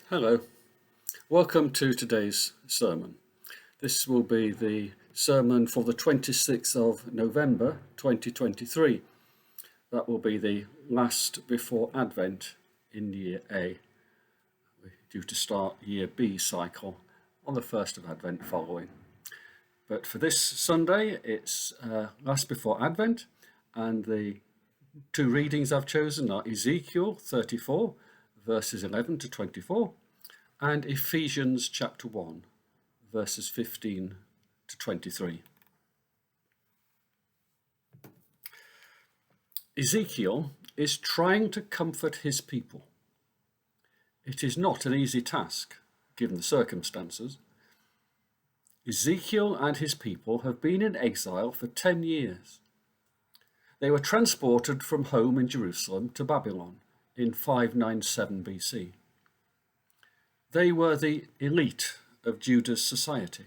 Hello, welcome to today's sermon. This will be the sermon for the 26th of November 2023. That will be the last before Advent in Year A. We're due to start Year B cycle on the 1st of Advent following. But for this Sunday, it's last before Advent, and the two readings I've chosen are Ezekiel 34, verses 11 to 24, and Ephesians chapter 1, verses 15 to 23. Ezekiel is trying to comfort his people. It is not an easy task, given the circumstances. Ezekiel and his people have been in exile for 10 years. They were transported from home in Jerusalem to Babylon in 597 BC. They were the elite of Judah's society.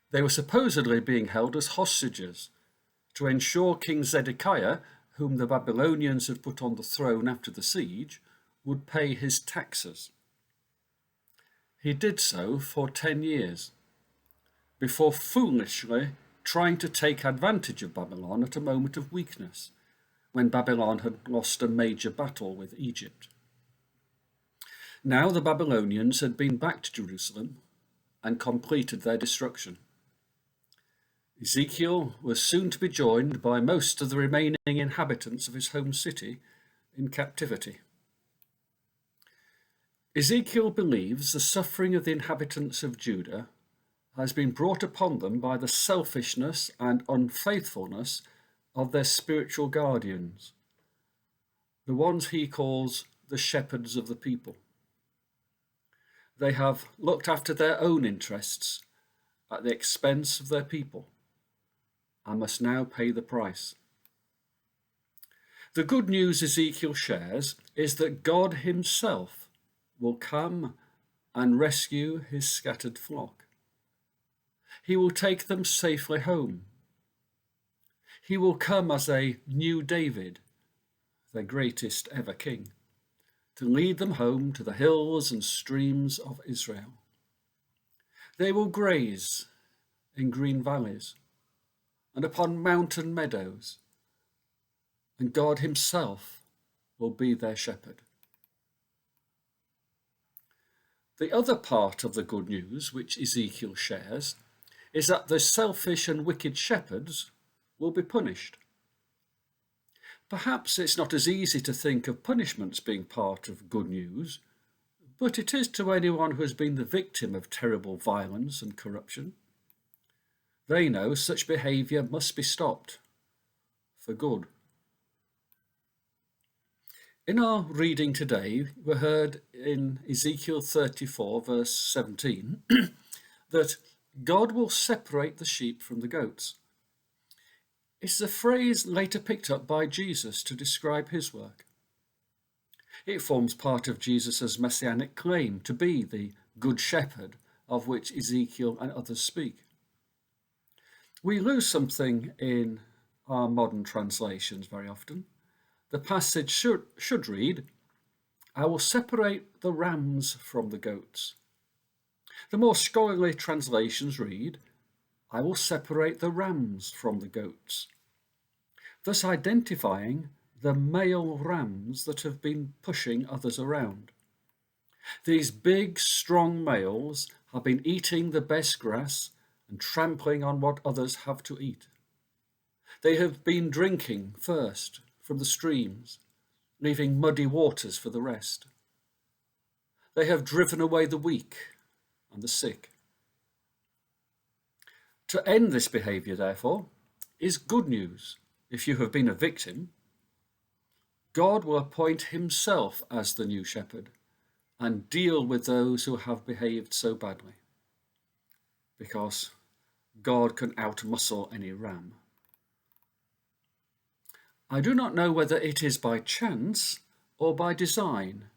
They were supposedly being held as hostages to ensure King Zedekiah, whom the Babylonians had put on the throne after the siege, would pay his taxes. He did so for 10 years, before foolishly trying to take advantage of Babylon at a moment of weakness, when Babylon had lost a major battle with Egypt. Now the Babylonians had been back to Jerusalem and completed their destruction. Ezekiel was soon to be joined by most of the remaining inhabitants of his home city in captivity. Ezekiel believes the suffering of the inhabitants of Judah has been brought upon them by the selfishness and unfaithfulness of their spiritual guardians, the ones he calls the shepherds of the people. They have looked after their own interests at the expense of their people and must now pay the price. The good news Ezekiel shares is that God himself will come and rescue his scattered flock. He will take them safely home. He will come as a new David, their greatest ever king, to lead them home to the hills and streams of Israel. They will graze in green valleys and upon mountain meadows, and God himself will be their shepherd. The other part of the good news which Ezekiel shares is that the selfish and wicked shepherds will be punished. Perhaps it's not as easy to think of punishments being part of good news, but it is to anyone who has been the victim of terrible violence and corruption. They know such behaviour must be stopped for good. In our reading today, we heard in Ezekiel 34, verse 17, that God will separate the sheep from the goats. It's a phrase later picked up by Jesus to describe his work. It forms part of Jesus' messianic claim to be the good shepherd of which Ezekiel and others speak. We lose something in our modern translations very often. The passage should read, "I will separate the rams from the goats." The more scholarly translations read, "I will separate the rams from the goats," thus identifying the male rams that have been pushing others around. These big, strong males have been eating the best grass and trampling on what others have to eat. They have been drinking first from the streams, leaving muddy waters for the rest. They have driven away the weak and the sick. To end this behaviour, therefore, is good news if you have been a victim. God will appoint himself as the new shepherd and deal with those who have behaved so badly, because God can outmuscle any ram. I do not know whether it is by chance or by design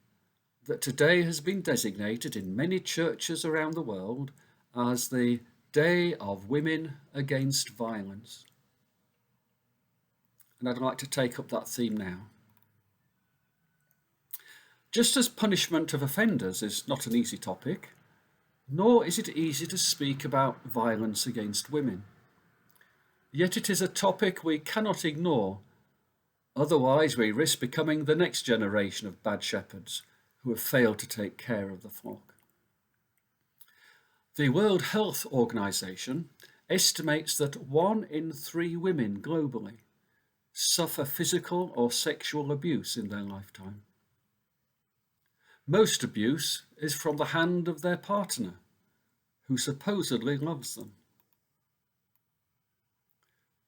that today has been designated in many churches around the world as the Day of Women Against Violence. And I'd like to take up that theme now. Just as punishment of offenders is not an easy topic, nor is it easy to speak about violence against women. Yet it is a topic we cannot ignore, otherwise we risk becoming the next generation of bad shepherds who have failed to take care of the flock. The World Health Organization estimates that 1 in 3 women globally suffer physical or sexual abuse in their lifetime. Most abuse is from the hand of their partner, who supposedly loves them.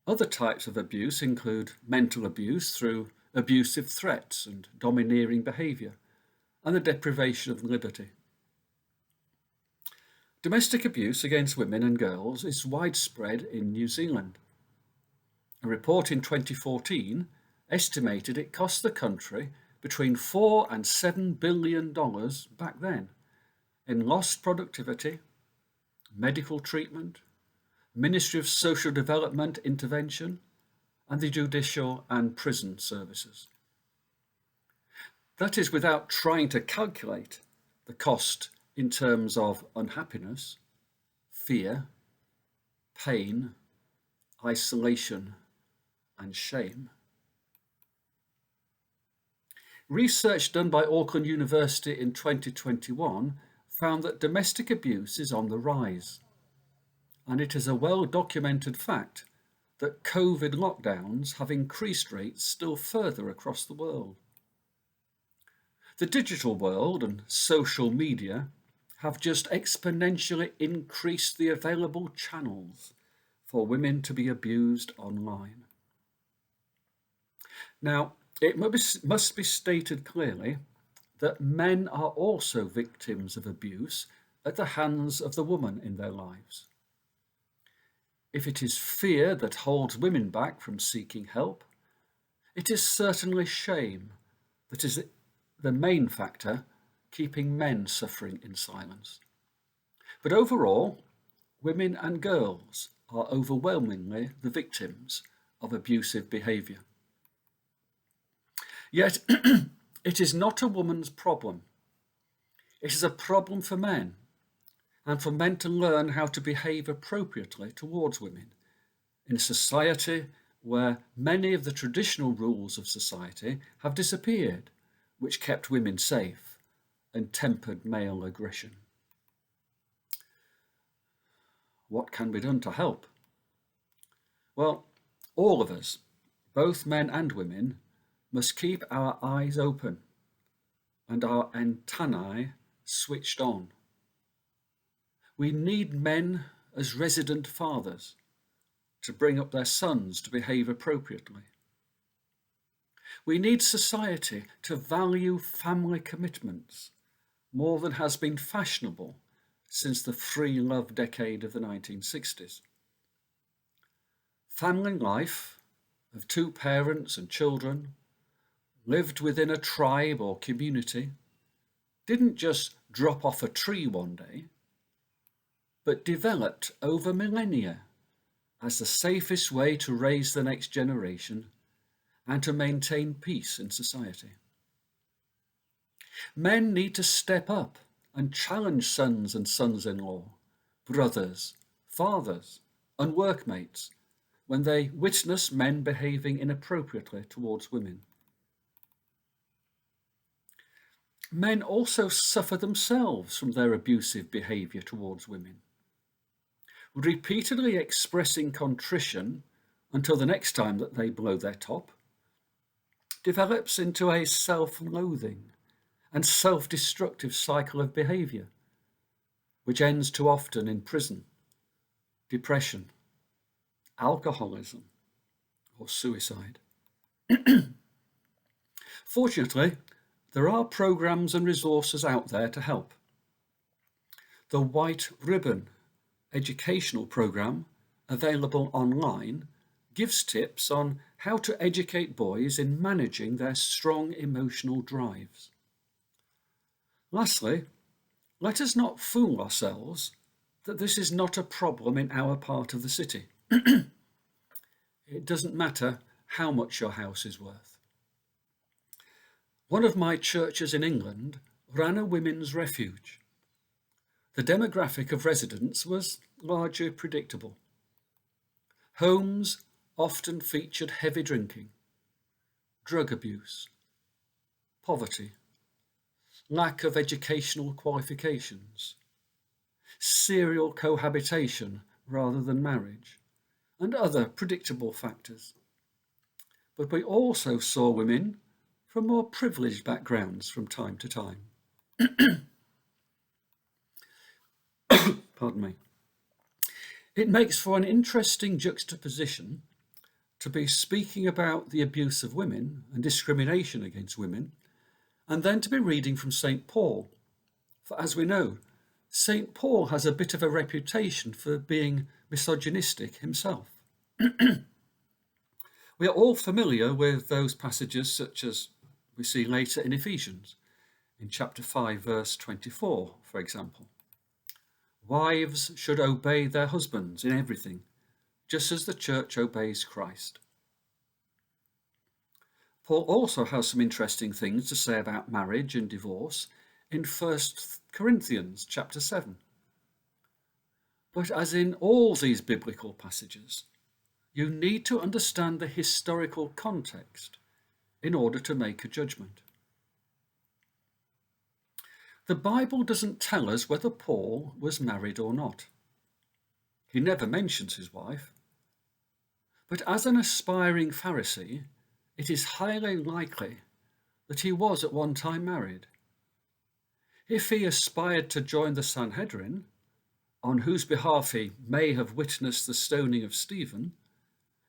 Other types of abuse include mental abuse through abusive threats and domineering behaviour, and the deprivation of liberty. Domestic abuse against women and girls is widespread in New Zealand. A report in 2014 estimated it cost the country between $4 and $7 billion back then in lost productivity, medical treatment, Ministry of Social Development intervention, and the judicial and prison services. That is without trying to calculate the cost in terms of unhappiness, fear, pain, isolation, and shame. Research done by Auckland University in 2021 found that domestic abuse is on the rise, and it is a well-documented fact that COVID lockdowns have increased rates still further across the world. The digital world and social media have just exponentially increased the available channels for women to be abused online. Now, it must be stated clearly that men are also victims of abuse at the hands of the woman in their lives. If it is fear that holds women back from seeking help, it is certainly shame that is the main factor keeping men suffering in silence. But overall, women and girls are overwhelmingly the victims of abusive behaviour. Yet, it is not a woman's problem. It is a problem for men, and for men to learn how to behave appropriately towards women in a society where many of the traditional rules of society have disappeared, which kept women safe and tempered male aggression. What can be done to help? Well, all of us, both men and women, must keep our eyes open and our antennae switched on. We need men as resident fathers to bring up their sons to behave appropriately. We need society to value family commitments more than has been fashionable since the free love decade of the 1960s. Family life of 2 parents and children lived within a tribe or community didn't just drop off a tree one day, but developed over millennia as the safest way to raise the next generation and to maintain peace in society. Men need to step up and challenge sons and sons-in-law, brothers, fathers, and workmates when they witness men behaving inappropriately towards women. Men also suffer themselves from their abusive behaviour towards women. Repeatedly expressing contrition until the next time that they blow their top develops into a self-loathing and self-destructive cycle of behaviour, which ends too often in prison, depression, alcoholism, or suicide. Fortunately, there are programs and resources out there to help. The White Ribbon educational program, available online, gives tips on how to educate boys in managing their strong emotional drives. Lastly, let us not fool ourselves that this is not a problem in our part of the city. It doesn't matter how much your house is worth. One of my churches in England ran a women's refuge. The demographic of residents was largely predictable. Homes often featured heavy drinking, drug abuse, poverty, lack of educational qualifications, serial cohabitation rather than marriage, and other predictable factors. But we also saw women from more privileged backgrounds from time to time. Pardon me. It makes for an interesting juxtaposition to be speaking about the abuse of women and discrimination against women, and then to be reading from St. Paul. For as we know, St. Paul has a bit of a reputation for being misogynistic himself. We are all familiar with those passages such as we see later in Ephesians, in chapter 5, verse 24, for example. Wives should obey their husbands in everything, just as the church obeys Christ. Paul also has some interesting things to say about marriage and divorce in 1 Corinthians chapter 7. But as in all these biblical passages, you need to understand the historical context in order to make a judgment. The Bible doesn't tell us whether Paul was married or not. He never mentions his wife. But as an aspiring Pharisee, it is highly likely that he was at one time married. If he aspired to join the Sanhedrin, on whose behalf he may have witnessed the stoning of Stephen,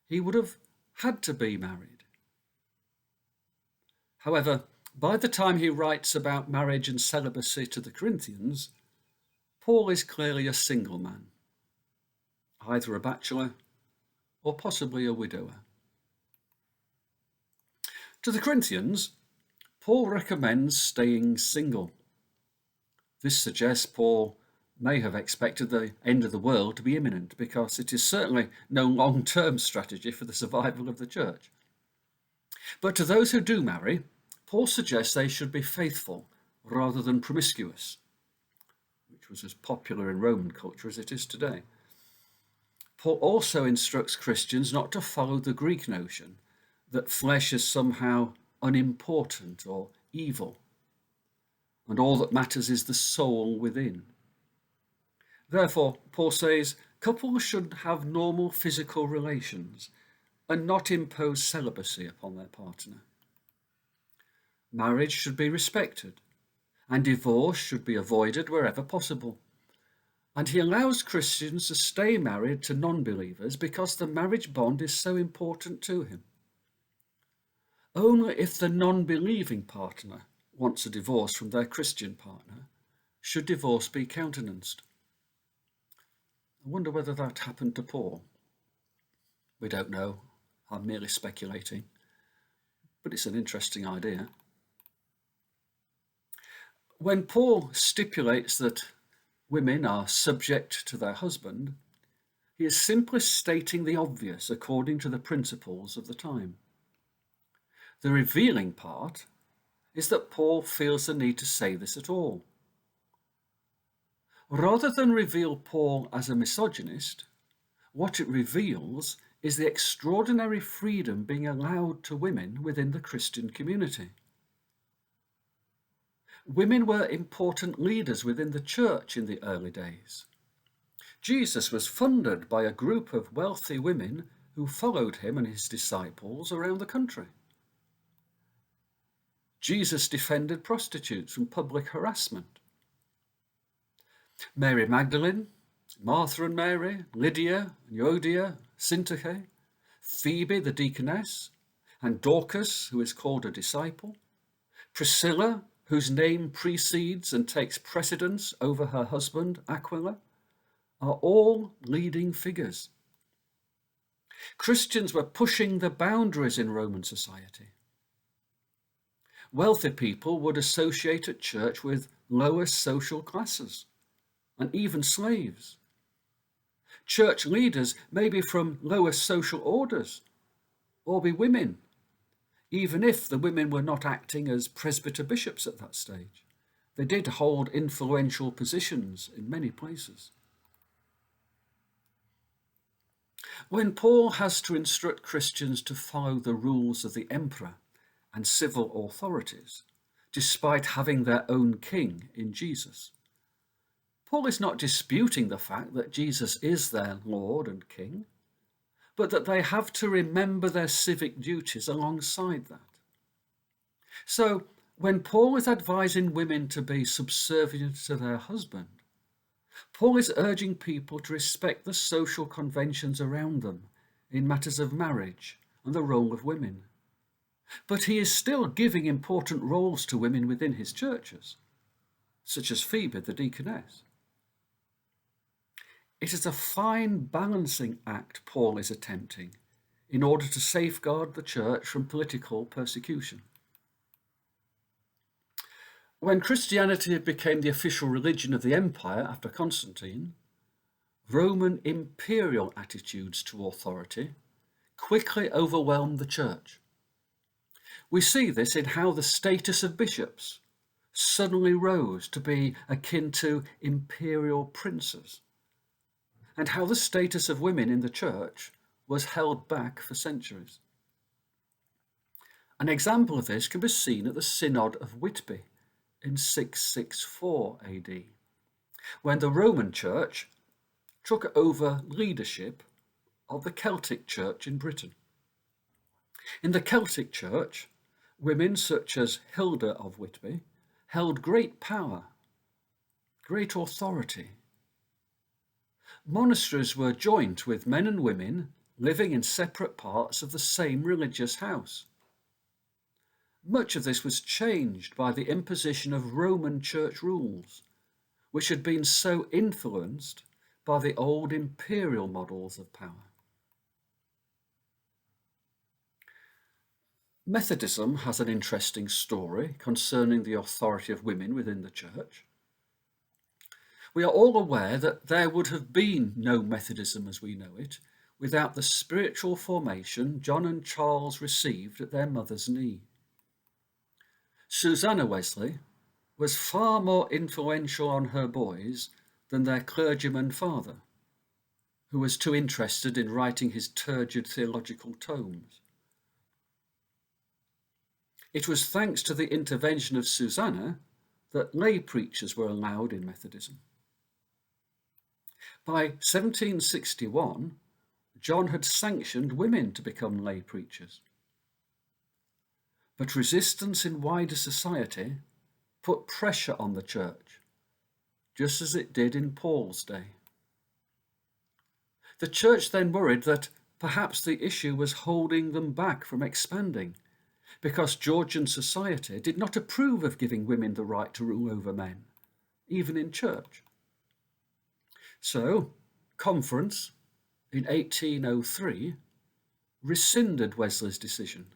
he would have had to be married. However, by the time he writes about marriage and celibacy to the Corinthians, Paul is clearly a single man, either a bachelor or possibly a widower. To the Corinthians, Paul recommends staying single. This suggests Paul may have expected the end of the world to be imminent, because it is certainly no long-term strategy for the survival of the church. But to those who do marry, Paul suggests they should be faithful rather than promiscuous, which was as popular in Roman culture as it is today. Paul also instructs Christians not to follow the Greek notion that flesh is somehow unimportant or evil, and all that matters is the soul within. Therefore, Paul says, couples should have normal physical relations and not impose celibacy upon their partner. Marriage should be respected, and divorce should be avoided wherever possible. And he allows Christians to stay married to non-believers because the marriage bond is so important to him. Only if the non-believing partner wants a divorce from their Christian partner should divorce be countenanced. I wonder whether that happened to Paul. We don't know. I'm merely speculating. But it's an interesting idea. When Paul stipulates that women are subject to their husband, he is simply stating the obvious according to the principles of the time. The revealing part is that Paul feels the need to say this at all. Rather than reveal Paul as a misogynist, what it reveals is the extraordinary freedom being allowed to women within the Christian community. Women were important leaders within the church in the early days. Jesus was funded by a group of wealthy women who followed him and his disciples around the country. Jesus defended prostitutes from public harassment. Mary Magdalene, Martha and Mary, Lydia and Euodia, Syntyche, Phoebe the deaconess, and Dorcas, who is called a disciple, Priscilla, whose name precedes and takes precedence over her husband, Aquila, are all leading figures. Christians were pushing the boundaries in Roman society. Wealthy people would associate at church with lower social classes, and even slaves. Church leaders may be from lower social orders, or be women, even if the women were not acting as presbyter bishops at that stage. They did hold influential positions in many places. When Paul has to instruct Christians to follow the rules of the emperor and civil authorities, despite having their own king in Jesus, Paul is not disputing the fact that Jesus is their Lord and King, but that they have to remember their civic duties alongside that. So, when Paul is advising women to be subservient to their husband, Paul is urging people to respect the social conventions around them in matters of marriage and the role of women. But he is still giving important roles to women within his churches, such as Phoebe the deaconess. It is a fine balancing act Paul is attempting in order to safeguard the church from political persecution. When Christianity became the official religion of the empire after Constantine, Roman imperial attitudes to authority quickly overwhelmed the church. We see this in how the status of bishops suddenly rose to be akin to imperial princes, and how the status of women in the church was held back for centuries. An example of this can be seen at the Synod of Whitby in 664 AD, when the Roman Church took over leadership of the Celtic Church in Britain. In the Celtic Church, women such as Hilda of Whitby held great power, great authority. Monasteries were joint with men and women living in separate parts of the same religious house. Much of this was changed by the imposition of Roman church rules, which had been so influenced by the old imperial models of power. Methodism has an interesting story concerning the authority of women within the church. We are all aware that there would have been no Methodism as we know it without the spiritual formation John and Charles received at their mother's knee. Susanna Wesley was far more influential on her boys than their clergyman father, who was too interested in writing his turgid theological tomes. It was thanks to the intervention of Susanna that lay preachers were allowed in Methodism. By 1761, John had sanctioned women to become lay preachers. But resistance in wider society put pressure on the church, just as it did in Paul's day. The church then worried that perhaps the issue was holding them back from expanding, because Georgian society did not approve of giving women the right to rule over men, even in church. So, Conference in 1803 rescinded Wesley's decision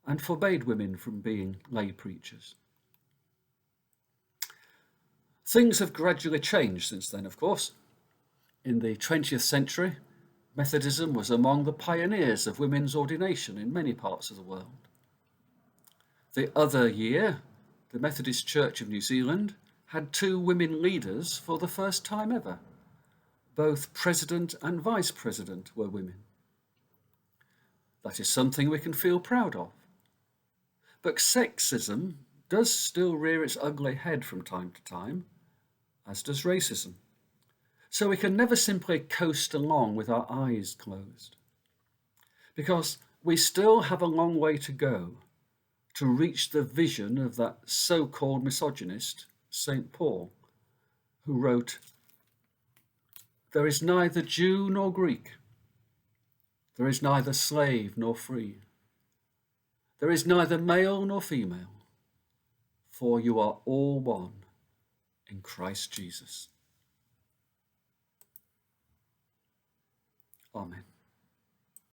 and forbade women from being lay preachers. Things have gradually changed since then, of course. In the 20th century, Methodism was among the pioneers of women's ordination in many parts of the world. The other year, the Methodist Church of New Zealand had 2 women leaders for the first time ever. Both president and vice president were women. That is something we can feel proud of. But sexism does still rear its ugly head from time to time, as does racism. So we can never simply coast along with our eyes closed, because we still have a long way to go to reach the vision of that so-called misogynist, St. Paul, who wrote, "There is neither Jew nor Greek. There is neither slave nor free. There is neither male nor female, for you are all one in Christ Jesus." Amen.